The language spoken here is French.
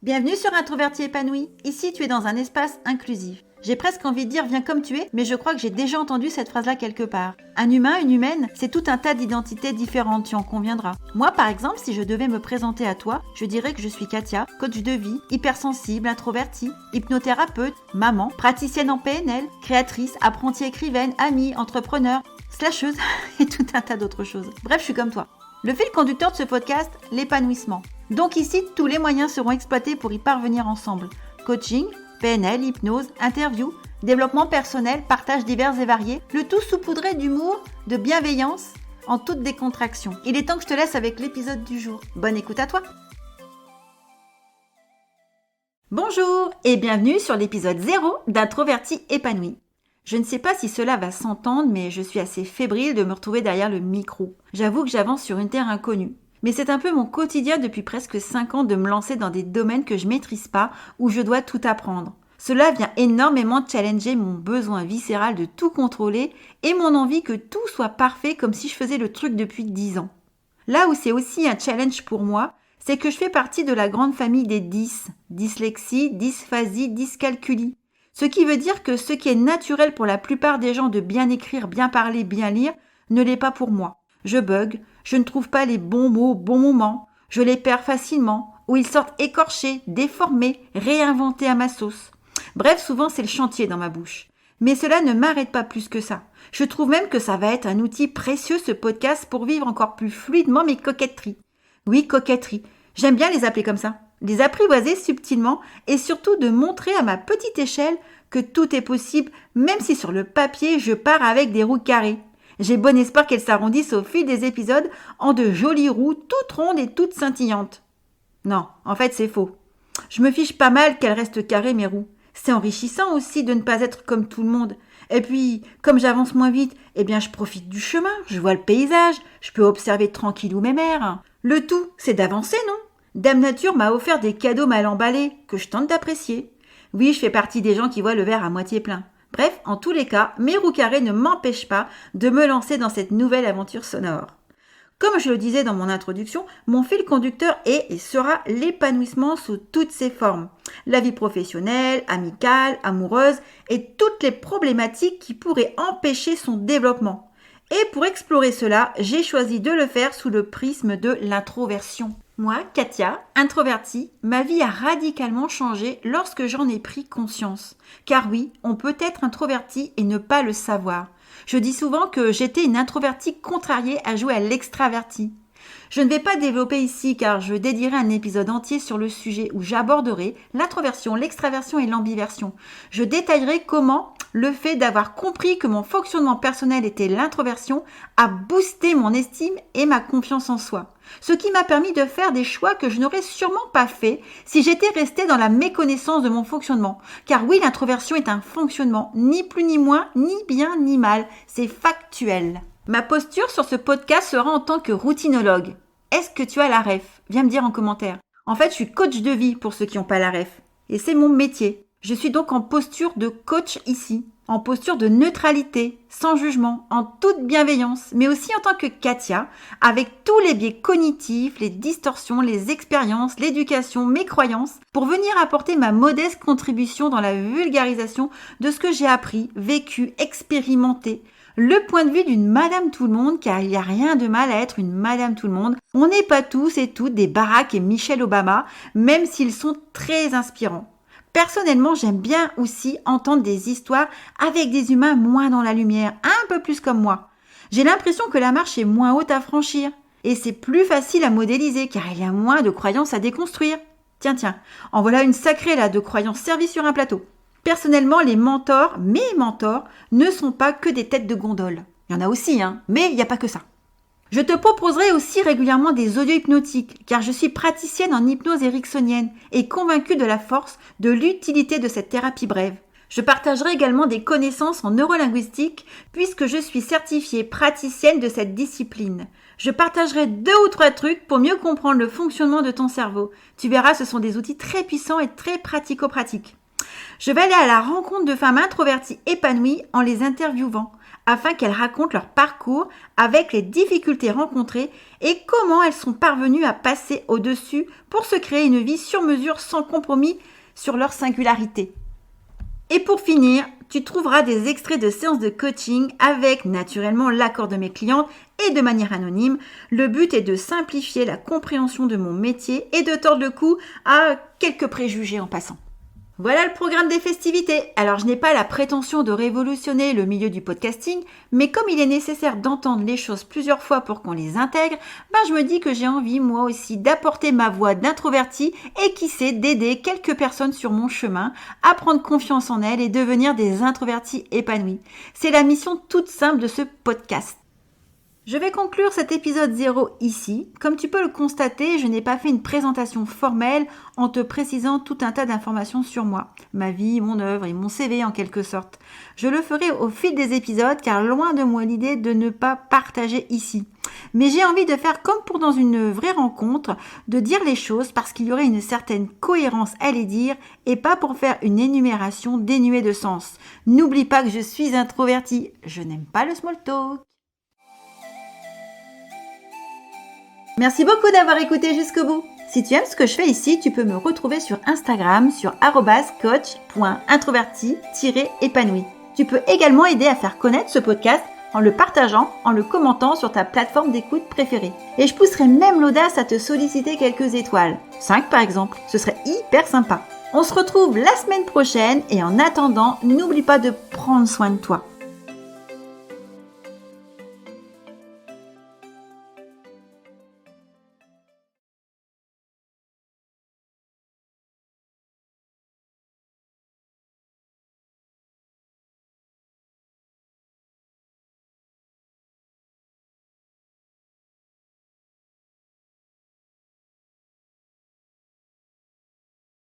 Bienvenue sur Introverti épanoui. Ici, tu es dans un espace inclusif. J'ai presque envie de dire viens comme tu es, mais je crois que j'ai déjà entendu cette phrase-là quelque part. Un humain, une humaine, c'est tout un tas d'identités différentes, tu en conviendras. Moi, par exemple, si je devais me présenter à toi, je dirais que je suis Katia, coach de vie, hypersensible, introvertie, hypnothérapeute, maman, praticienne en PNL, créatrice, apprentie écrivaine, amie, entrepreneur, slasheuse et tout un tas d'autres choses. Bref, je suis comme toi. Le fil conducteur de ce podcast, l'épanouissement. Donc ici, tous les moyens seront exploités pour y parvenir ensemble. Coaching, PNL, hypnose, interview, développement personnel, partage divers et variés, le tout saupoudré d'humour, de bienveillance, en toute décontraction. Il est temps que je te laisse avec l'épisode du jour. Bonne écoute à toi. Bonjour et bienvenue sur l'épisode 0 d'Introverti épanoui. Je ne sais pas si cela va s'entendre, mais je suis assez fébrile de me retrouver derrière le micro. J'avoue que j'avance sur une terre inconnue. Mais c'est un peu mon quotidien depuis presque 5 ans de me lancer dans des domaines que je ne maîtrise pas, où je dois tout apprendre. Cela vient énormément challenger mon besoin viscéral de tout contrôler et mon envie que tout soit parfait comme si je faisais le truc depuis 10 ans. Là où c'est aussi un challenge pour moi, c'est que je fais partie de la grande famille des 10, dyslexie, dysphasie, dyscalculie. Ce qui veut dire que ce qui est naturel pour la plupart des gens de bien écrire, bien parler, bien lire, ne l'est pas pour moi. Je bug, je ne trouve pas les bons mots au bon moment, je les perds facilement, ou ils sortent écorchés, déformés, réinventés à ma sauce. Bref, souvent c'est le chantier dans ma bouche. Mais cela ne m'arrête pas plus que ça. Je trouve même que ça va être un outil précieux ce podcast pour vivre encore plus fluidement mes coquetteries. Oui, coquetteries. J'aime bien les appeler comme ça. Les apprivoiser subtilement et surtout de montrer à ma petite échelle que tout est possible, même si sur le papier je pars avec des roues carrées. J'ai bon espoir qu'elles s'arrondissent au fil des épisodes en de jolies roues toutes rondes et toutes scintillantes. Non, en fait c'est faux. Je me fiche pas mal qu'elles restent carrées mes roues. C'est enrichissant aussi de ne pas être comme tout le monde. Et puis, comme j'avance moins vite, je profite du chemin, je vois le paysage, je peux observer tranquillou mes mères. Le tout, c'est d'avancer, non ? Dame Nature m'a offert des cadeaux mal emballés, que je tente d'apprécier. Oui, je fais partie des gens qui voient le verre à moitié plein. Bref, en tous les cas, mes roues carrées ne m'empêchent pas de me lancer dans cette nouvelle aventure sonore. Comme je le disais dans mon introduction, mon fil conducteur est et sera l'épanouissement sous toutes ses formes. La vie professionnelle, amicale, amoureuse et toutes les problématiques qui pourraient empêcher son développement. Et pour explorer cela, j'ai choisi de le faire sous le prisme de l'introversion. Moi, Katia, introvertie, ma vie a radicalement changé lorsque j'en ai pris conscience. Car oui, on peut être introverti et ne pas le savoir. Je dis souvent que j'étais une introvertie contrariée à jouer à l'extravertie. Je ne vais pas développer ici car je dédierai un épisode entier sur le sujet où j'aborderai l'introversion, l'extraversion et l'ambiversion. Je détaillerai comment le fait d'avoir compris que mon fonctionnement personnel était l'introversion a boosté mon estime et ma confiance en soi. Ce qui m'a permis de faire des choix que je n'aurais sûrement pas fait si j'étais restée dans la méconnaissance de mon fonctionnement. Car oui, l'introversion est un fonctionnement, ni plus ni moins, ni bien ni mal, c'est factuel. Ma posture sur ce podcast sera en tant que routinologue. Est-ce que tu as la ref ? Viens me dire en commentaire. En fait, je suis coach de vie pour ceux qui n'ont pas la ref. Et c'est mon métier. Je suis donc en posture de coach ici, en posture de neutralité, sans jugement, en toute bienveillance, mais aussi en tant que Katia, avec tous les biais cognitifs, les distorsions, les expériences, l'éducation, mes croyances, pour venir apporter ma modeste contribution dans la vulgarisation de ce que j'ai appris, vécu, expérimenté. Le point de vue d'une madame tout le monde, car il n'y a rien de mal à être une madame tout le monde. On n'est pas tous et toutes des Barack et Michelle Obama, même s'ils sont très inspirants. Personnellement, j'aime bien aussi entendre des histoires avec des humains moins dans la lumière, un peu plus comme moi. J'ai l'impression que la marche est moins haute à franchir et c'est plus facile à modéliser car il y a moins de croyances à déconstruire. Tiens, en voilà une sacrée là de croyances servies sur un plateau. Personnellement, mes mentors, ne sont pas que des têtes de gondole. Il y en a aussi, mais il n'y a pas que ça. Je te proposerai aussi régulièrement des audios hypnotiques, car je suis praticienne en hypnose ericksonienne et convaincue de la force, de l'utilité de cette thérapie brève. Je partagerai également des connaissances en neurolinguistique, puisque je suis certifiée praticienne de cette discipline. Je partagerai 2 ou 3 trucs pour mieux comprendre le fonctionnement de ton cerveau. Tu verras, ce sont des outils très puissants et très pratico-pratiques. Je vais aller à la rencontre de femmes introverties épanouies en les interviewant, afin qu'elles racontent leur parcours avec les difficultés rencontrées et comment elles sont parvenues à passer au-dessus pour se créer une vie sur mesure sans compromis sur leur singularité. Et pour finir, tu trouveras des extraits de séances de coaching avec naturellement l'accord de mes clientes et de manière anonyme. Le but est de simplifier la compréhension de mon métier et de tordre le cou à quelques préjugés en passant. Voilà le programme des festivités. Alors je n'ai pas la prétention de révolutionner le milieu du podcasting, mais comme il est nécessaire d'entendre les choses plusieurs fois pour qu'on les intègre, je me dis que j'ai envie moi aussi d'apporter ma voix d'introvertie et qui sait d'aider quelques personnes sur mon chemin à prendre confiance en elles et devenir des introvertis épanouis. C'est la mission toute simple de ce podcast. Je vais conclure cet épisode 0 ici. Comme tu peux le constater, je n'ai pas fait une présentation formelle en te précisant tout un tas d'informations sur moi, ma vie, mon œuvre et mon CV en quelque sorte. Je le ferai au fil des épisodes car loin de moi l'idée de ne pas partager ici. Mais j'ai envie de faire comme pour dans une vraie rencontre, de dire les choses parce qu'il y aurait une certaine cohérence à les dire et pas pour faire une énumération dénuée de sens. N'oublie pas que je suis introvertie, je n'aime pas le small talk. Merci beaucoup d'avoir écouté jusqu'au bout. Si tu aimes ce que je fais ici, tu peux me retrouver sur Instagram sur @coach.introverti-épanoui. Tu peux également aider à faire connaître ce podcast en le partageant, en le commentant sur ta plateforme d'écoute préférée. Et je pousserai même l'audace à te solliciter quelques étoiles. 5 par exemple, ce serait hyper sympa. On se retrouve la semaine prochaine et en attendant, n'oublie pas de prendre soin de toi.